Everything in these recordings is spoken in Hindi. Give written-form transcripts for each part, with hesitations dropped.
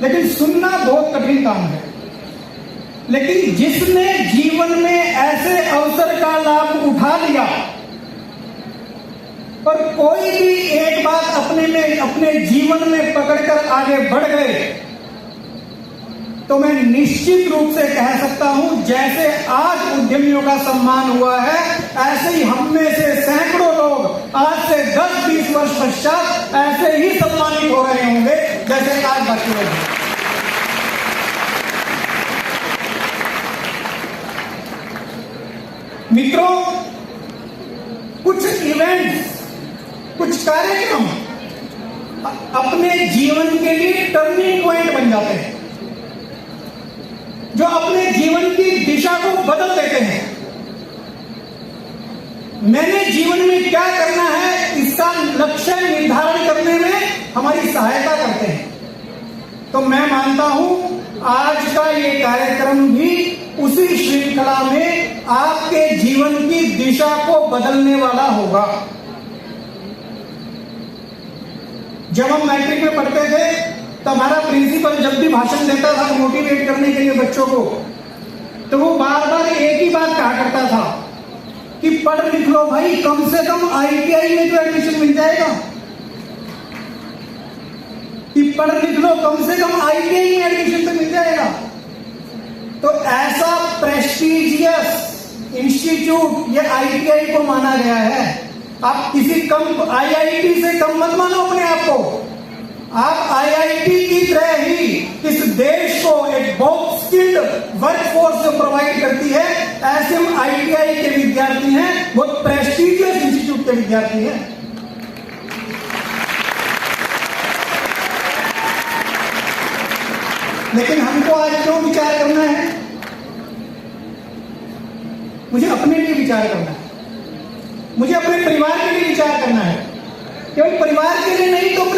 लेकिन सुनना बहुत कठिन काम है। लेकिन जिसने जीवन में ऐसे अवसर का लाभ उठा लिया और कोई भी एक बात अपने जीवन में पकड़कर आगे बढ़ गए, तो मैं निश्चित रूप से कह सकता हूं, जैसे आज उद्यमियों का सम्मान हुआ है, ऐसे ही हम में से सैकड़ों लोग आज से 10-20 वर्ष पश्चात ऐसे ही सम्मानित हो रहे होंगे जैसे आज बाकी लोग हैं। मित्रों, कुछ इवेंट्स, कुछ कार्यक्रम अपने जीवन के लिए टर्निंग पॉइंट बन जाते हैं, जो अपने जीवन की दिशा को बदल देते हैं। मैंने जीवन में क्या करना है, इसका लक्ष्य निर्धारण करने में हमारी सहायता करते हैं। तो मैं मानता हूं आज का ये कार्यक्रम भी उसी श्रृंखला में आपके जीवन की दिशा को बदलने वाला होगा। जब हम मैट्रिक में पढ़ते थे, तो हमारा प्रिंसिपल जब भी भाषण देता था मोटिवेट करने के लिए बच्चों को, तो वो बार बार एक ही बात कहा करता था कि पढ़ लिख लो भाई, कम से कम ITI में तो एडमिशन मिल जाएगा, कि पढ़ लिख लो, कम से कम ITI में एडमिशन तो मिल जाएगा। तो ऐसा प्रेस्टिजियस इंस्टीट्यूट ये ITI को माना गया है। आप किसी कम IIT से कम मत मानो अपने आप को। आप IIT की तरह ही इस देश को एक बहुत स्किल्ड वर्कफोर्स जो प्रोवाइड करती है, ऐसे हम ITI के विद्यार्थी हैं, बहुत प्रेस्टिजियस इंस्टीट्यूट के विद्यार्थी हैं। लेकिन हमको आज क्यों विचार करना है? मुझे अपने लिए विचार करना है, मुझे अपने परिवार के लिए विचार करना है। केवल परिवार के लिए नहीं, तो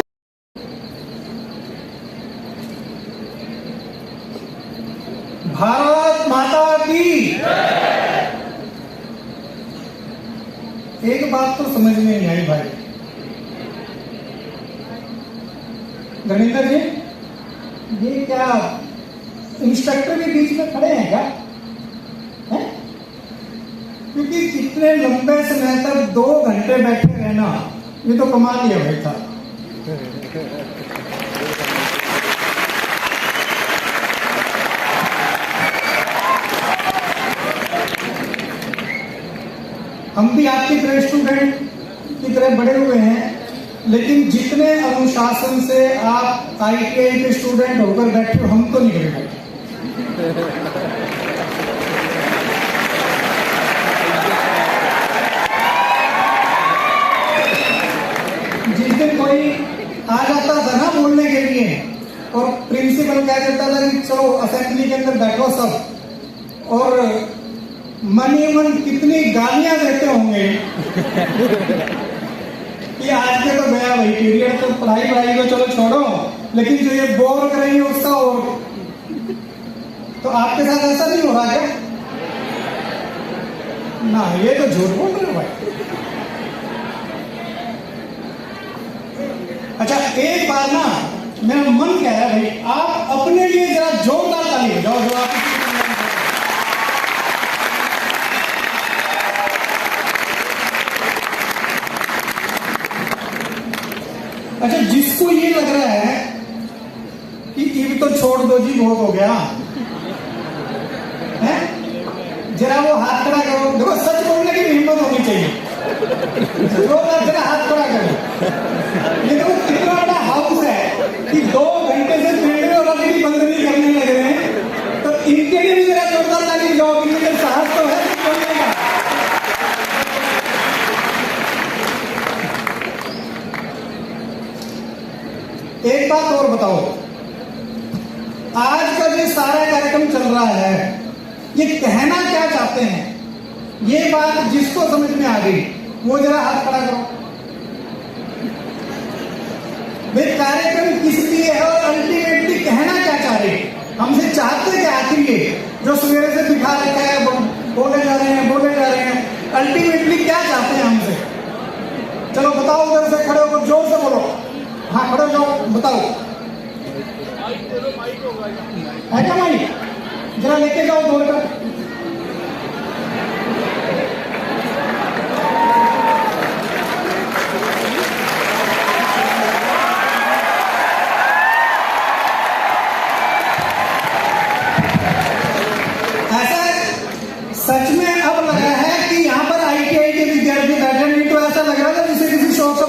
भारत माता की। एक बात तो समझ में नहीं आई भाई, धर्मेंद्र जी, ये क्या इंस्ट्रक्टर के बीच में खड़े हैं क्या? है? क्योंकि इतने लंबे समय तक 2 घंटे बैठे रहना, ये तो कमाल लिया भाई था। हम भी आपकी तरह स्टूडेंट की तरह बड़े हुए हैं, लेकिन जितने अनुशासन से आप ITI के स्टूडेंट होकर बैठे हो, हम तो नहीं कर बैठे। जिस दिन कोई आ जाता था ना बोलने के लिए, और प्रिंसिपल कह देता था कि चलो असेंबली के अंदर बैठो सब, और मन ही मन कितनी गालियां देते होंगे कि आज के तो गया भाई पीरियड, तो पढ़ाई को चलो छोड़ो, लेकिन जो ये बोर करेंगे उसका। और तो आपके साथ ऐसा नहीं हो रहा क्या? ना, ये तो झूठ बोल रहे हो भाई। अच्छा, एक बार ना मेरा मन कह रहा है भाई, आप अपने लिए जरा जोरदार ताली बजाओ जो आप। अच्छा, जिसको ये लग रहा है कि ये तो छोड़ दो जी, बहुत हो गया है, जरा वो हाथ खड़ा करो। देखो, सच बोलने की हिम्मत होनी चाहिए, जरा हाथ खड़ा करो। ये देखो कितना बड़ा हाउस है कि 2 घंटे से पेड़ और अभी बंद नहीं करने लग रहे हैं, तो इनके लिए भी जरा जोरदार ताली बजाओ, इनके साहस तो है बोलने का। एक बात और बताओ, आज का जो सारा कार्यक्रम चल रहा है, ये कहना क्या चाहते हैं? ये बात जिसको समझ में आ गई वो जरा हाथ खड़ा करो। वे कार्यक्रम किस लिए है और अल्टीमेटली कहना क्या चाह रहे हैं? हमसे चाहते क्या आखिर ये जो सवेरे से दिखा रखा है, बोले जा रहे हैं, अल्टीमेटली क्या चाहते हैं हमसे? चलो बताओ, उधर से खड़े होकर जोर से बोलो। हाँ, खड़े हो जाओ, बताओ।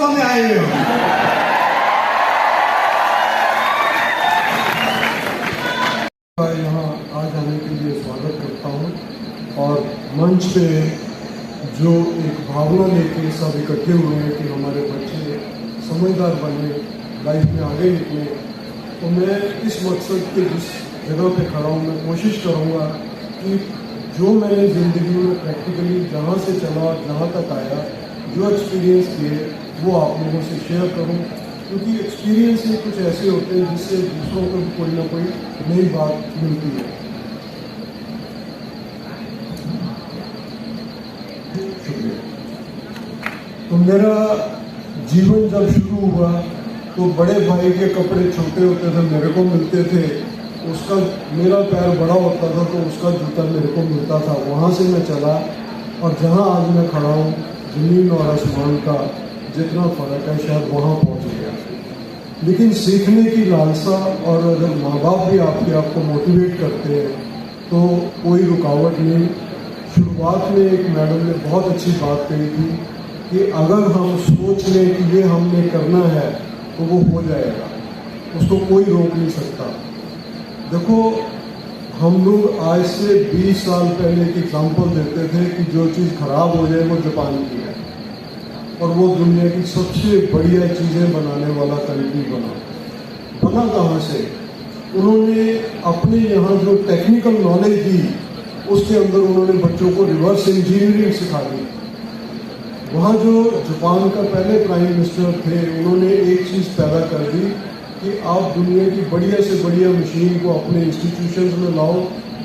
लोकसभा में आए हुए हो। यहाँ आज आने के लिए स्वागत करता हूँ और मंच पे जो एक भावना लेके सब इकट्ठे हुए हैं कि हमारे बच्चे समझदार बने, लाइफ में आगे निकले, तो मैं इस मकसद के जिस जगह पे खड़ा हूँ मैं कोशिश करूँगा कि जो मैंने ज़िंदगी में प्रैक्टिकली जहाँ से चला जहाँ तक आया, जो एक्सपीरियंस किए वो आप लोगों से शेयर करूँ, क्योंकि एक्सपीरियंस में कुछ ऐसे होते हैं जिससे दूसरों को भी कोई ना कोई नई बात मिलती है। शुक्रिया। तो मेरा जीवन जब शुरू हुआ तो बड़े भाई के कपड़े छोटे होते थे, मेरे को मिलते थे, उसका मेरा पैर बड़ा होता था तो उसका जूता मेरे को मिलता था, वहाँ से मैं चला और जहाँ आज मैं खड़ा हूँ ज़मीन और आसमान का जितना फ़र्क है शायद वहाँ पहुँच गया। लेकिन सीखने की लालसा और अगर माँ बाप भी आपको मोटिवेट करते हैं तो कोई रुकावट नहीं। शुरुआत में एक मैडम ने बहुत अच्छी बात कही थी कि अगर हम सोच लें कि ये हमने करना है तो वो हो जाएगा, उसको कोई रोक नहीं सकता। देखो, हम लोग आज से 20 साल पहले एक एग्जाम्पल देते थे कि जो चीज़ खराब हो जाए वो जापान की है और वो दुनिया की सबसे बढ़िया चीज़ें बनाने वाला कंट्री बना कहाँ से? उन्होंने अपने यहाँ जो टेक्निकल नॉलेज दी उसके अंदर उन्होंने बच्चों को रिवर्स इंजीनियरिंग सिखा दी। वहाँ जो जापान का पहले प्राइम मिनिस्टर थे उन्होंने एक चीज़ पैदा कर दी कि आप दुनिया की बढ़िया से बढ़िया मशीन को अपने इंस्टीट्यूशंस में लाओ,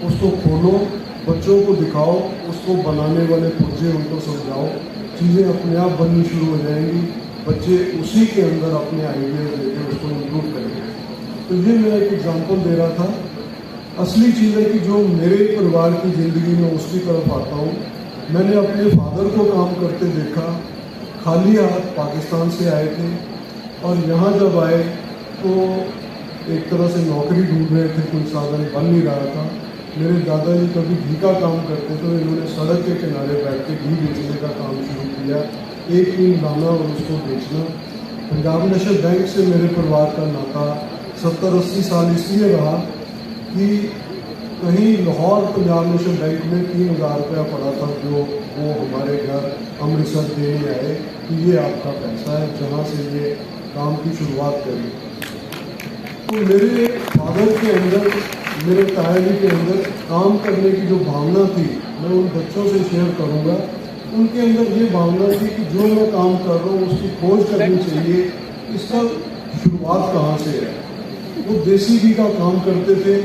उसको खोलो, बच्चों को दिखाओ, उसको बनाने वाले पुर्जे उनको समझाओ, चीज़ें अपने आप बननी शुरू हो जाएंगी, बच्चे उसी के अंदर अपने आइडियाज लेके उसको इम्प्रूव करेंगे। तो ये मैं एक एग्जांपल दे रहा था। असली चीज़ है कि जो मेरे परिवार की ज़िंदगी में उसकी तरफ आता हूँ। मैंने अपने फादर को काम करते देखा, खाली हाथ पाकिस्तान से आए थे और यहाँ जब आए तो एक तरह से नौकरी ढूंढ रहे थे, कोई साधन बन नहीं रहा था। मेरे दादाजी कभी घी का काम करते थे, इन्होंने सड़क के किनारे बैठ के घी बेचने का काम शुरू किया, एक टीन लाना और उसको बेचना। पंजाब नेशनल बैंक से मेरे परिवार का नाता 70-80 साल इसलिए रहा कि कहीं लाहौर पंजाब नेशनल बैंक में 3000 रुपया पड़ा था जो वो हमारे घर अमृतसर देने आए कि ये आपका पैसा है, जहाँ से ये काम की शुरुआत करी। तो मेरे फादर के अंदर, मेरे तायाजी के अंदर काम करने की जो भावना थी मैं उन बच्चों से शेयर करूंगा। उनके अंदर ये भावना थी कि जो मैं काम कर रहा हूँ उसकी खोज करनी चाहिए, इसका शुरुआत कहाँ से है। वो देसी घी का काम करते थे।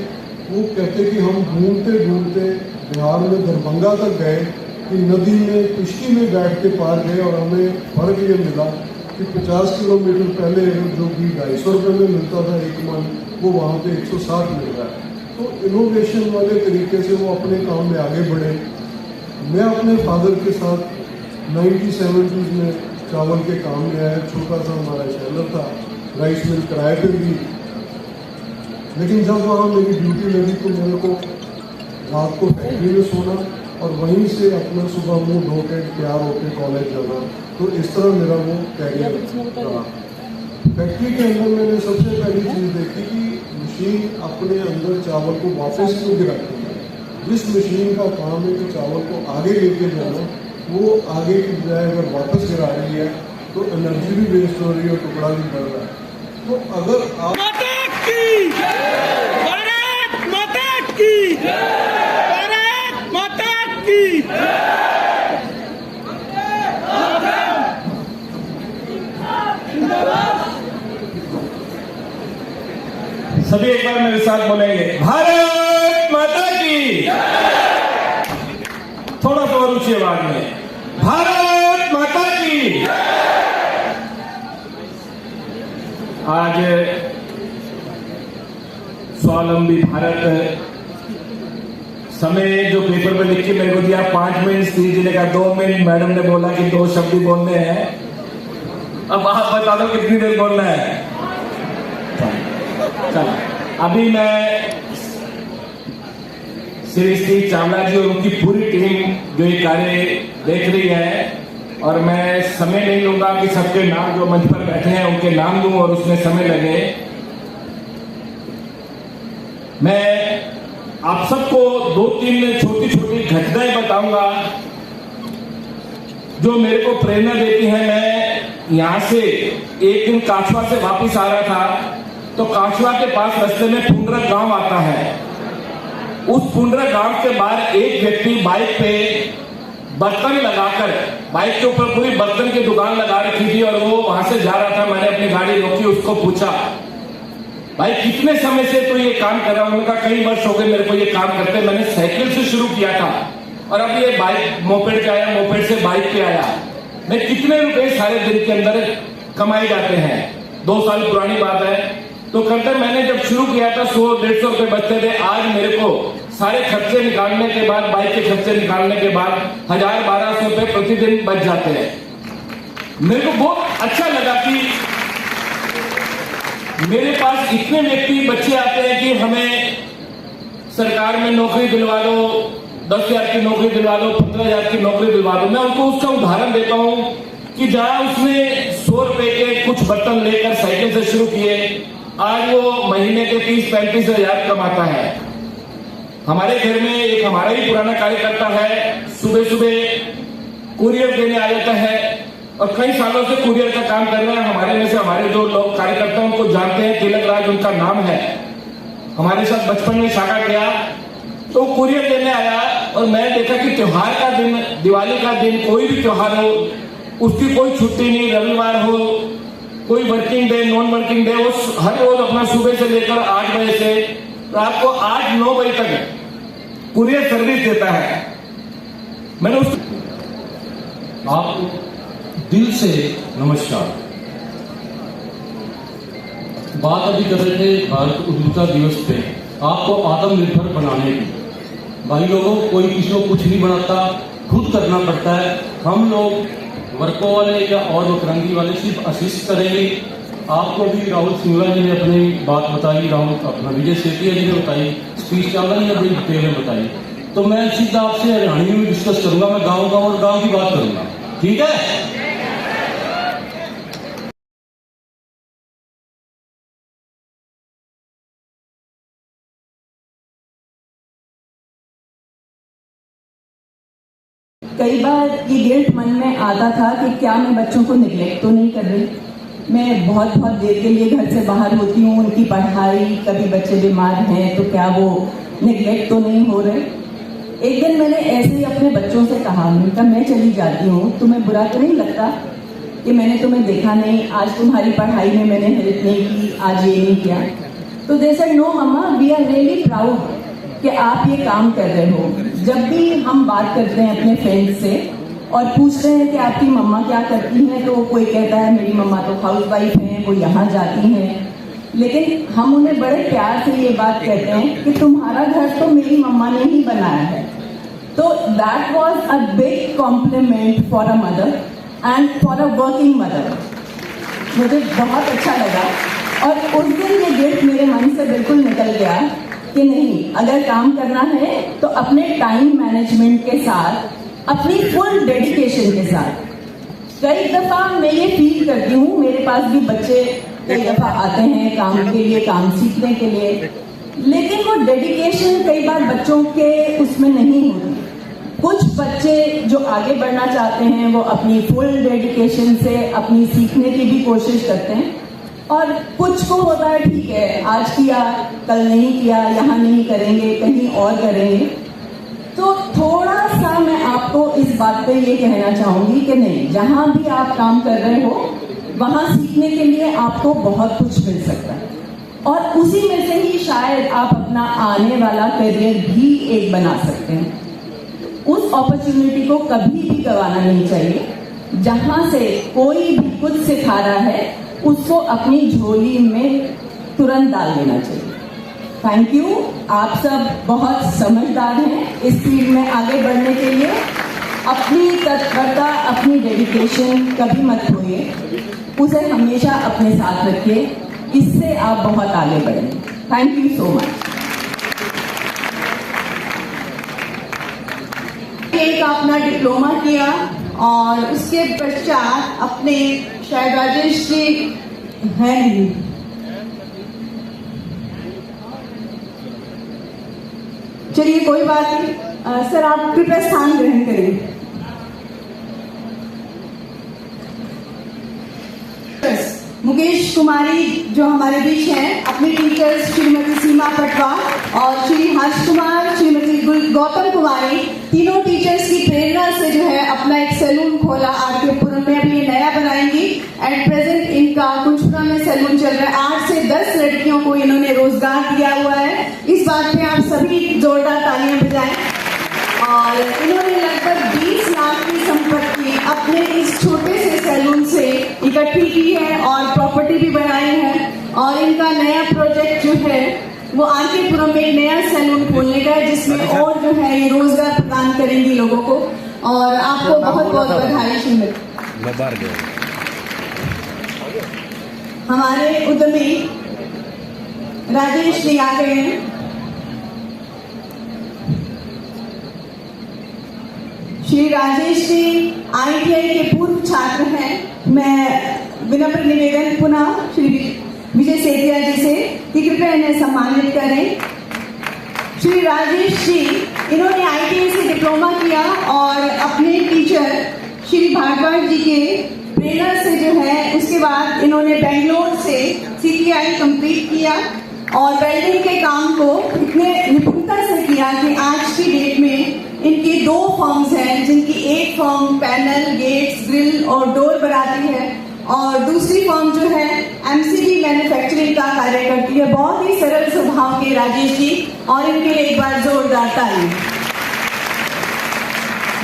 वो कहते कि हम ढूंढते ढूंढते बिहार में दरभंगा तक गए कि नदी में किश्ती में बैठ के पार गए और हमें फर्क ये मिला कि 50 किलोमीटर पहले जो घी 250 रुपये में मिलता था एक मन, वो वहाँ पे 160 मिल रहा है। तो इनोवेशन वाले तरीके से वो अपने काम में आगे बढ़े। मैं अपने फादर के साथ 1970s में चावल के काम में आया। छोटा सा हमारा शैलर था, राइस मिल किराए पे भी। लेकिन जब वहाँ मेरी ड्यूटी लगी तो मेरे को रात को फैक्ट्री में सोना और वहीं से अपना सुबह मुँह धो के तैयार होकर कॉलेज जाना। तो इस तरह मेरा वो कैरियर रहा। फैक्ट्री के अंदर मैंने सबसे पहली चीज़ देखी कि मशीन अपने अंदर चावल को वापस क्यों गिराती है। जिस मशीन का काम है कि चावल को आगे लेके जाना, वो आगे की बजाय अगर वापस गिरा रही है तो एनर्जी भी वेस्ट हो रही है और टुकड़ा भी बढ़ रहा है। तो अगर आप सभी एक बार मेरे साथ बोलेंगे, भारत माता की। थोड़ा सा और ऊंची आवाज में, भारत माता की। आज स्वावलंबी भारत समय जो पेपर में लिख के मेरे को दिया 5 मिनट स्पीच देने का, 2 मिनट मैडम ने बोला कि 2 शब्द ही बोलने हैं। अब आप बता दो कितनी देर बोलना है। चलो, अभी मैं श्री चावला जी और उनकी पूरी टीम जो ये कार्य देख रही है और मैं समय नहीं लूंगा कि सबके नाम जो मंच पर बैठे हैं उनके नाम दूं और उसमें समय लगे। मैं आप सबको 2-3 छोटी छोटी घटनाएं बताऊंगा जो मेरे को प्रेरणा देती है। मैं यहां से एक दिन काछवा से वापस आ रहा था, तो काछवा के पास रास्ते में पुंडरा गांव आता है। उस पुंडरा गांव के बाहर एक व्यक्ति बाइक पे बर्तन लगाकर, बाइक के ऊपर पूरी बर्तन की दुकान लगा रखी थी और वो वहां से जा रहा था। मैंने अपनी गाड़ी रोकी, उसको पूछा, भाई कितने समय से तो ये काम कर रहा हूं? उनका कई वर्ष हो गए मेरे को ये काम करते। मैंने साइकिल से शुरू किया था और अब ये बाइक मोपेड पे आया, मोपेड से बाइक पे आया। मैं कितने रुपए सारे दिन के अंदर कमाए जाते हैं? 2 साल पुरानी बात है। तो करते मैंने जब शुरू किया था 100-150 रुपए बचते थे। आज मेरे को सारे खर्चे निकालने के बाद, बाइक के खर्चे निकालने के बाद 1000-1200 रुपए प्रतिदिन बच जाते हैं। मेरे को बहुत अच्छा लगा कि मेरे पास इतने व्यक्ति बच्चे आते हैं कि हमें सरकार में नौकरी दिलवा दो, 10,000 की नौकरी दिलवा दो, 15,000 की नौकरी दिलवा दो। मैं उनको उसका उदाहरण देता हूं कि जहां उसने 100 रुपए के कुछ बर्तन लेकर साइकिल से शुरू किए, आज वो महीने के 30-35 हजार कमाता है। हमारे घर में एक हमारा ही पुराना कार्यकर्ता है, सुबह सुबह कुरियर देने आ जाता है और कई सालों से कुरियर का काम कर रहा है। हमारे में से हमारे जो लोग कार्यकर्ता उनको जानते हैं, तिलक राज उनका नाम है। हमारे साथ बचपन में शाखा गया तो कुरियर देने आया और मैं देखा कि त्योहार का दिन, दिवाली का दिन, कोई भी त्योहार हो, उसकी कोई छुट्टी नहीं, रविवार हो, कोई working day, non working day, वो हर रोज अपना सुबह से लेकर 8 बजे से रात को 8-9 बजे तक कुरियर सर्विस देता है। मैंने उस आपको दिल से नमस्कार। बात अभी कर रहे थे भारत उद्यमिता दिवस पे, आपको आत्मनिर्भर बनाने की। भाई लोगों, कोई किसी को कुछ नहीं बनाता, खुद करना पड़ता है। हम लोग वर्को वाले या और बकरंगी वाले सिर्फ असिस्ट करेंगे। आपको भी राहुल सिंगला जी ने अपनी बात बताई, राहुल अपना विजय सेठिया जी ने बताई, सतीश चावला जी ने बड़ी डिटेल में बताई। तो मैं सीधा आपसे हरियाणवी में डिस्कस करूंगा। मैं गाँव और गाँव की बात करूंगा, ठीक है? कई बार ये गिल्ट मन में आता था कि क्या मैं बच्चों को निगलेक्ट तो नहीं कर रही। मैं बहुत देर के लिए घर से बाहर होती हूँ, उनकी पढ़ाई, कभी बच्चे बीमार हैं तो क्या वो निगलेक्ट तो नहीं हो रहे। एक दिन मैंने ऐसे ही अपने बच्चों से कहा, मैं चली जाती हूँ, तुम्हें बुरा तो नहीं लगता कि मैंने तुम्हें देखा नहीं, आज तुम्हारी पढ़ाई में मैंने हेल्प नहीं की, आज ये नहीं किया? तो they said, no mumma, we are really proud कि आप ये काम कर रहे हो। जब भी हम बात करते हैं अपने फ्रेंड्स से और पूछते हैं कि आपकी मम्मा क्या करती हैं, तो कोई कहता है मेरी मम्मा तो हाउसवाइफ हैं, वो यहाँ जाती हैं। लेकिन हम उन्हें बड़े प्यार से ये बात कहते हैं कि तुम्हारा घर तो मेरी मम्मा ने ही बनाया है। तो that was a big complement for a mother and for a working mother. मुझे बहुत अच्छा लगा और उस दिन ये गिल्ट मेरे मन से बिल्कुल निकल गया कि नहीं, अगर काम करना है तो अपने टाइम मैनेजमेंट के साथ, अपनी फुल डेडिकेशन के साथ। कई दफा मैं ये फील करती हूँ, मेरे पास भी बच्चे कई दफा आते हैं काम के लिए, काम सीखने के लिए, लेकिन वो डेडिकेशन कई बार बच्चों के उसमें नहीं होती। कुछ बच्चे जो आगे बढ़ना चाहते हैं वो अपनी फुल डेडिकेशन से अपनी सीखने की भी कोशिश करते हैं, और कुछ को होता है ठीक है, आज किया कल नहीं किया, यहाँ नहीं करेंगे, कहीं और करेंगे। तो थोड़ा सा मैं आपको इस बात पे ये कहना चाहूंगी कि नहीं, जहां भी आप काम कर रहे हो वहां सीखने के लिए आपको बहुत कुछ मिल सकता है, और उसी में से ही शायद आप अपना आने वाला करियर भी एक बना सकते हैं। उस अपॉर्चुनिटी को कभी भी गंवाना नहीं चाहिए। जहां से कोई भी कुछ सिखा रहा है उसको अपनी झोली में तुरंत डाल देना चाहिए। Thank you. आप सब बहुत समझदार हैं इस फील्ड में आगे बढ़ने के लिए। अपनी तत्परता, अपनी डेडिकेशन कभी मत खोइए, उसे हमेशा अपने साथ रखिए, इससे आप बहुत आगे बढ़ेंगे। Thank you so much. एक अपना डिप्लोमा किया और उसके पश्चात अपने शायद राजेश जी है नहीं, चलिए कोई बात नहीं। सर आप कृपया स्थान ग्रहण करें। मुकेश कुमारी जो हमारे बीच हैं, अपनी टीचर्स श्रीमती सीमा पटवा और श्री हर्ष कुमार, श्रीमती गौतम कुमारी, तीनों टीचर्स की प्रेरणा से जो है अपना एक सैलून खोला आरकेपुरम में। अभी ये नया बनाएंगी। एट प्रेजेंट इनका कुंजपुरा में सैलून चल रहा है। 8 से 10 लड़कियों को इन्होंने रोजगार दिया हुआ है। इस बात पे आप सभी जोरदार तालियां बजाएं। और इन्होंने लगभग 20 लाख की संपत्ति अपने इस छोटे से सैलून से इकट्ठी की है और प्रॉपर्टी भी बनाई है। और इनका नया प्रोजेक्ट जो है वो आरकेपुरम में एक नया सैलून खोलने का है, जिसमें और जो है ये रोजगार प्रदान करेंगी लोगों को। और आपको बहुत बहुत बधाई श्रीमती। हमारे उद्यमी राजेश जी आ गए हैं। श्री राजेश जी ITI के पूर्व छात्र हैं। मैं विनम्र निवेदन पुनः श्री विजय सेठिया जी से कि कृपया इन्हें सम्मानित करें। श्री राजेश जी इन्होंने ITI से डिप्लोमा किया और अपने टीचर श्री भारद्वाज जी के प्रेरणा से जो है उसके बाद इन्होंने बेंगलोर से CPI कंप्लीट किया और वेल्डिंग के काम को इतने निपुणता से किया कि आज की डेट में इनकी 2 फर्म्स हैं, जिनकी एक फर्म पैनल, गेट्स, ग्रिल और डोर बनाती है और दूसरी फर्म जो है MCB मैन्युफैक्चरिंग का कार्य करती है। बहुत ही सरल स्वभाव के राजेश जी, और इनके लिए एक बार जोरदार ताली।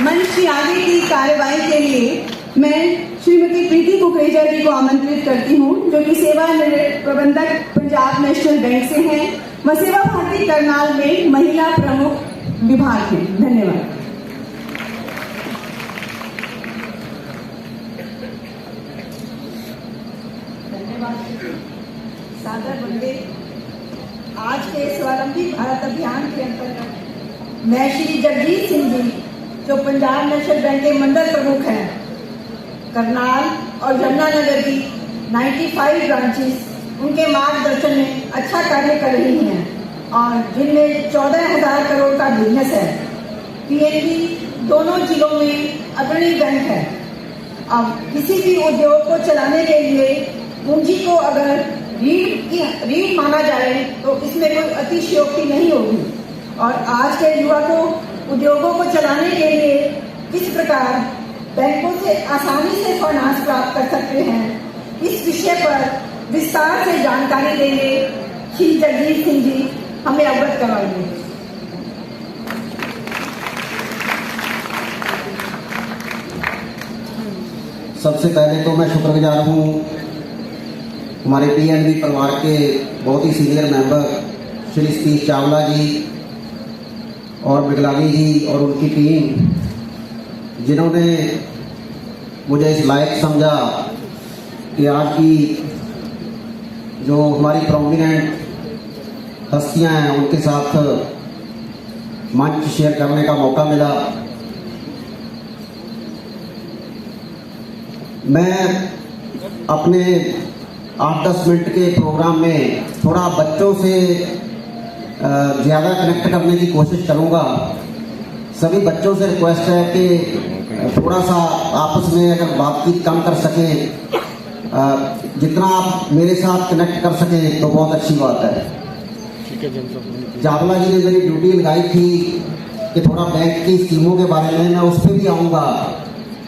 मंच की आगे की कार्यवाही के लिए मैं श्रीमती प्रीति कुकरेजा जी को आमंत्रित करती हूँ, जो कि सेवा प्रबंधक पंजाब नेशनल बैंक से हैं। वह सेवा भारती करनाल में महिला प्रमुख विभाग है। धन्यवाद। सादर वंदे। आज के स्वावलंबी भारत अभियान के अंतर्गत मैं श्री जगजीत सिंह जी, जो पंजाब नेशनल बैंक के मंडल प्रमुख हैं, करनाल और यमुनानगर की 95 ब्रांचेस, उनके मार्गदर्शन में अच्छा कार्य कर रही हैं और जिनमें 14,000 करोड़ का बिजनेस है। PNB दोनों जिलों में अग्रणी बैंक है। अब किसी भी उद्योग को चलाने के लिए पूंजी को अगर रीढ़ माना जाए तो इसमें कोई अतिशयोक्ति नहीं होगी। और आज के युवा को उद्योगों को चलाने के लिए किस प्रकार बैंकों से आसानी से फाइनेंस प्राप्त कर सकते हैं, इस विषय पर विस्तार से जानकारी देंगे श्री जगजीत सिंह जी, हमें अवगत करवाएंगे। सबसे पहले तो मैं शुक्रगुजार हूँ हमारे PNB परिवार के बहुत ही सीनियर मेंबर श्री सतीश चावला जी और बिगलानी जी और उनकी टीम, जिन्होंने मुझे इस लायक समझा कि आज की जो हमारी प्रोमिनेंट हस्तियां हैं उनके साथ मंच शेयर करने का मौका मिला। मैं अपने 8-10 मिनट के प्रोग्राम में थोड़ा बच्चों से ज़्यादा कनेक्ट करने की कोशिश करूंगा। सभी बच्चों से रिक्वेस्ट है कि थोड़ा सा आपस में अगर बातचीत कम कर सकें, जितना आप मेरे साथ कनेक्ट कर सकें तो बहुत अच्छी बात है। चावला जी ने मेरी ड्यूटी लगाई थी कि थोड़ा बैंक की स्कीमों के बारे में, मैं उस पर भी आऊँगा,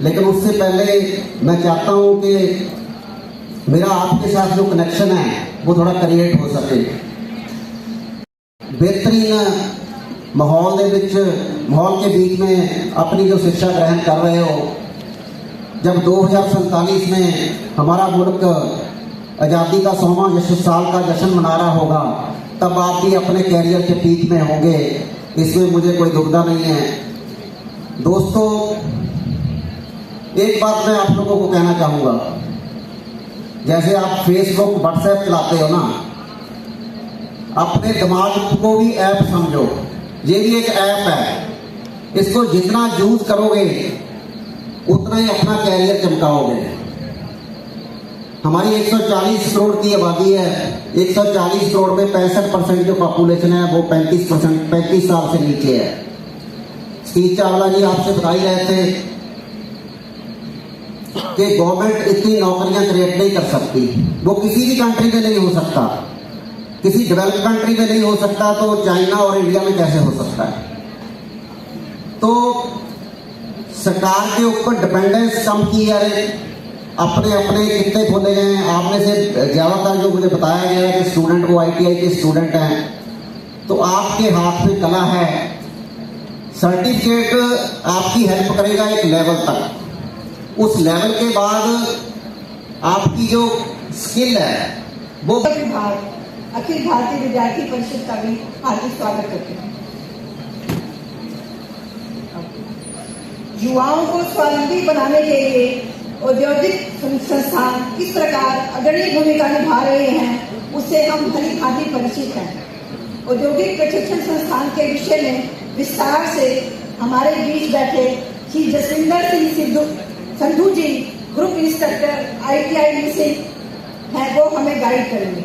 लेकिन उससे पहले मैं चाहता हूँ कि मेरा आपके साथ जो कनेक्शन है वो थोड़ा क्रिएट हो सके। बेहतरीन माहौल के बीच में अपनी जो शिक्षा ग्रहण कर रहे हो, जब 2047 में हमारा मुल्क आज़ादी का 100वां साल का जश्न मना रहा होगा, तब आप भी अपने कैरियर के पीक में होंगे, इसमें मुझे कोई दुविधा नहीं है। दोस्तों, एक बात मैं आप लोगों को कहना चाहूँगा, जैसे आप फेसबुक व्हाट्सएप चलाते हो ना, अपने दिमाग को भी ऐप समझो। ये भी एक ऐप है, इसको जितना यूज करोगे उतना ही अपना कैरियर चमकाओगे। हमारी 140 करोड़ की आबादी है, 140 करोड़ में 65% जो पॉपुलेशन है वो 35 साल से नीचे है। सतीश चावला जी आपसे बता ही रहे थे कि गवर्नमेंट इतनी नौकरियां क्रिएट नहीं कर सकती, वो किसी भी कंट्री में नहीं हो सकता, किसी डेवलप कंट्री में नहीं हो सकता, तो चाइना और इंडिया में कैसे हो सकता है। तो सरकार के ऊपर डिपेंडेंस कम की जा रही, अपने अपने कितने खोले गए हैं। आप में से ज्यादातर जो मुझे बताया गया है कि स्टूडेंट वो ITI के स्टूडेंट हैं, तो आपके हाथ में कला है, सर्टिफिकेट आपकी हेल्प करेगा एक लेवल तक, उस लेवल के बाद आपकी जो स्किल है वो विभाग अखिल भारतीय विद्यार्थी परिषद का भी हार्दिक स्वागत करते हैं। युवाओं को स्वावलंबी बनाने के लिए औद्योगिक संस्थान किस प्रकार अग्रणी भूमिका निभा रहे हैं उससे हम भली भांति परिचित हैं। औद्योगिक प्रशिक्षण संस्थान के विषय में विस्तार से हमारे बीच बैठे श्री जसविंदर सिंह संधू जी ग्रुप इंस्ट्रक्टर ITI से हैं, वो हमें गाइड करेंगे।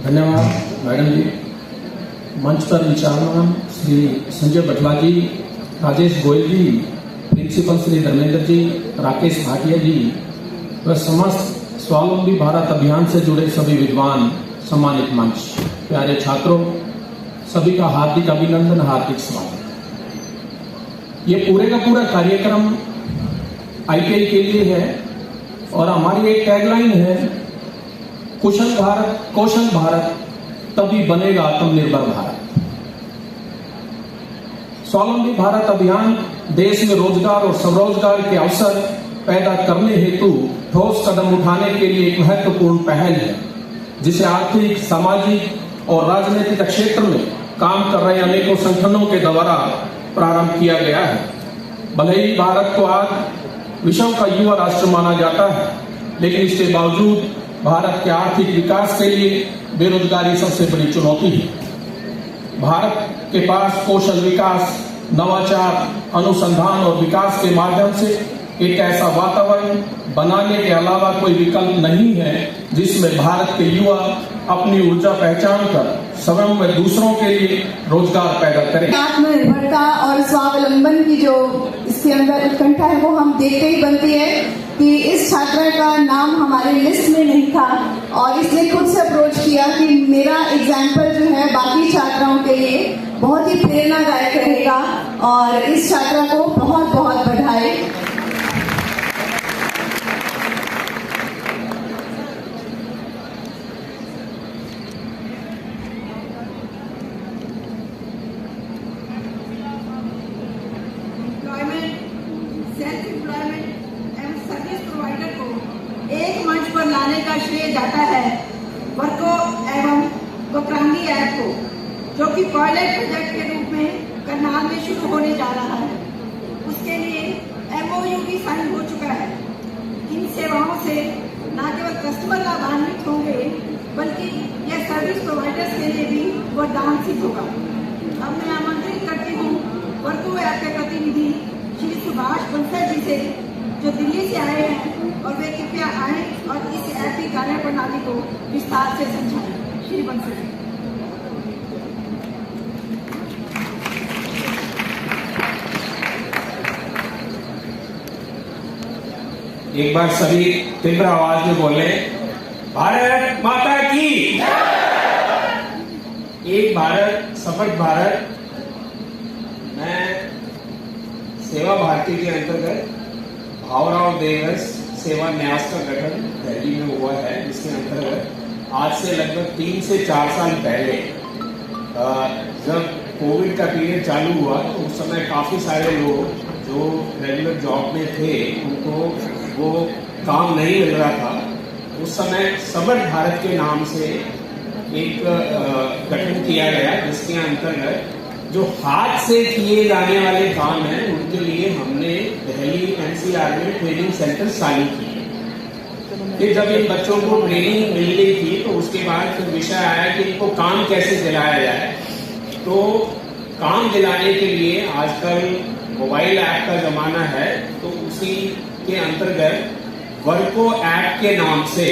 धन्यवाद मैडम जी। मंच पर विचारमान श्री संजय बटला जी, राजेश गोयल जी, प्रिंसिपल श्री धर्मेंद्र जी, राकेश भाटिया जी व समस्त स्वावलंबी भारत अभियान से जुड़े सभी विद्वान, सम्मानित मंच, प्यारे छात्रों, सभी का हार्दिक अभिनंदन, हार्दिक स्वागत। ये पूरे का पूरा कार्यक्रम ITI के लिए है और हमारी एक टैगलाइन है, कुशल भारत कौशल भारत तभी बनेगा आत्मनिर्भर भारत। स्वावलंबी भारत अभियान देश में रोजगार और स्वरोजगार के अवसर पैदा करने हेतु ठोस कदम उठाने के लिए एक महत्वपूर्ण पहल है, जिसे आर्थिक, सामाजिक और राजनीतिक क्षेत्र में काम कर रहे अनेकों संगठनों के द्वारा प्रारंभ किया गया है। भले ही भारत को आज विश्व का युवा राष्ट्र माना जाता है, लेकिन इसके बावजूद भारत के आर्थिक विकास के लिए बेरोजगारी सबसे बड़ी चुनौती है। भारत के पास कौशल विकास, नवाचार, अनुसंधान और विकास के माध्यम से एक ऐसा वातावरण बनाने के अलावा कोई विकल्प नहीं है जिसमें भारत के युवा अपनी ऊर्जा पहचान कर स्वयं में दूसरों के लिए रोजगार पैदा करें। आत्मनिर्भरता और स्वावलंबन की जो इसके अंदर उत्कंठा है वो हम देखते ही बनती है कि इस छात्रा का नाम हमारे लिस्ट में नहीं था और इसने खुद से अप्रोच किया कि मेरा एग्जाम्पल जो है बाकी छात्राओं के लिए बहुत ही प्रेरणादायक रहेगा और इस छात्रा को बहुत बहुत बधाई। सेल्फ एम्प्लॉयमेंट एवं सर्विस प्रोवाइडर को एक मंच पर लाने का श्रेय जाता है वर्को एवं वक्रांगी ऐप को, जो कि पायलट प्रोजेक्ट के रूप में करनाल में शुरू होने जा रहा है। उसके लिए MOU भी साइन हो चुका है। इन सेवाओं से न केवल कस्टमर लाभान्वित होंगे बल्कि यह सर्विस प्रोवाइडर्स के लिए भी वरदान सिद्ध होगा। अब मैं आमंत्रित करती हूँ वर्को ऐप के प्रतिनिधि श्री सुभाष बंसल जी से, जो दिल्ली से आए हैं, और वे कृपया आए और इस ऐप की कार्य प्रणाली को विस्तार से समझाएं। श्री बंसल जी। एक बार सभी तीव्र आवाज में बोले, भारत माता की, एक भारत सफल भारत। मैं सेवा भारती के अंतर्गत भावराव देवस सेवा न्यास का गठन दिल्ली में हुआ है, जिसके अंतर्गत आज से लगभग 3 से 4 साल पहले जब कोविड का पीरियड चालू हुआ तो उस समय काफी सारे लोग जो रेगुलर जॉब में थे उनको वो काम नहीं मिल रहा था। उस समय समर्थ भारत के नाम से एक गठन किया गया, जिसके अंतर्गत जो हाथ से किए जाने वाले काम हैं उनके लिए हमने दिल्ली NCR में ट्रेनिंग सेंटर चालू किए। फिर जब इन बच्चों को ट्रेनिंग मिल गई थी तो उसके बाद फिर विषय आया कि इनको काम कैसे दिलाया जाए। तो काम दिलाने के लिए आजकल मोबाइल ऐप का जमाना है, तो उसी के अंतर्गत वर्को ऐप के नाम से,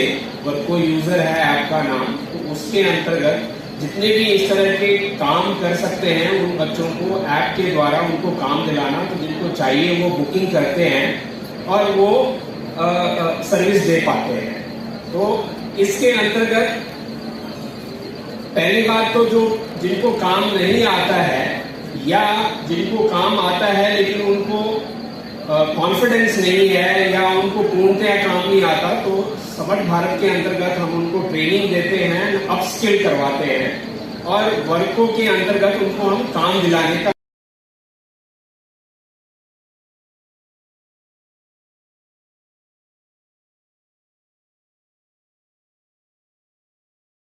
वर्को यूजर है ऐप का नाम, तो उसके अंतर्गत जितने भी इस तरह के काम कर सकते हैं उन बच्चों को ऐप के द्वारा उनको काम दिलाना, तो जिनको चाहिए वो बुकिंग करते हैं और वो सर्विस दे पाते हैं। तो इसके अंतर्गत पहली बात तो जो जिनको काम नहीं आता है या जिनको काम आता है लेकिन उनको कॉन्फिडेंस नहीं है या उनको पूर्णतया काम नहीं आता, तो समर्थ भारत के अंतर्गत हम उनको ट्रेनिंग देते हैं, अपस्किल करवाते हैं और वर्कों के अंतर्गत उनको हम काम दिलाने का